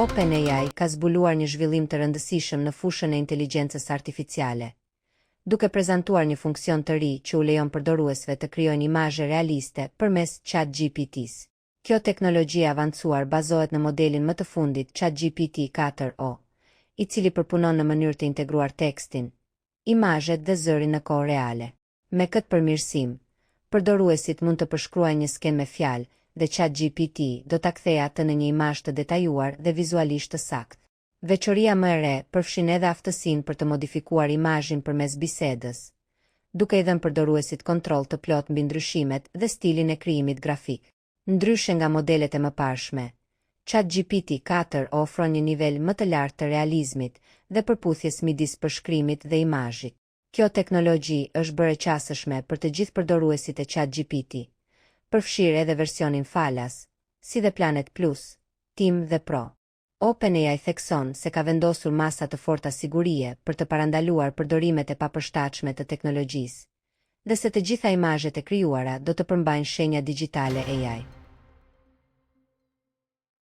OpenAI ka zbuluar një zhvillim të rëndësishëm në fushën e inteligjencës artificiale, duke prezantuar një funksion të ri që u lejon përdoruesve të krijojnë imazhe realiste përmes ChatGPT-s. Kjo teknologji e avancuar bazohet në modelin më të fundit ChatGPT-4o, i cili përpunon në mënyrë të integruar tekstin, imazhet dhe zërin në kohë reale. Me këtë përmirësim, përdoruesit mund të përshkruajnë një skenë me fjalë dhe ChatGPT do ta kthejë atë në një imazh të detajuar dhe vizualisht të saktë. Veçoria më e re përfshin edhe aftësinë për të modifikuar imazhin përmes bisedës, duke i dhënë përdoruesit kontroll të plotë mbi ndryshimet dhe stilin e krijimit grafik. Ndryshe nga modelet e mëparshme, ChatGPT-4 ofron një nivel më të lartë të realizmit dhe përputhjes midis përshkrimit dhe imazhit. Kjo teknologji është bërë e qasëshme për të gjithë përdoruesit e ChatGPT, përfshirë edhe versionin falas, si dhe Planet Plus, Team dhe Pro. OpenAI thekson se ka vendosur masa të forta sigurie për të parandaluar përdorimet e papërshtatshme të teknologjisë, dhe se të gjitha imazhet e krijuara do të përmbajnë shenja digjitale AI.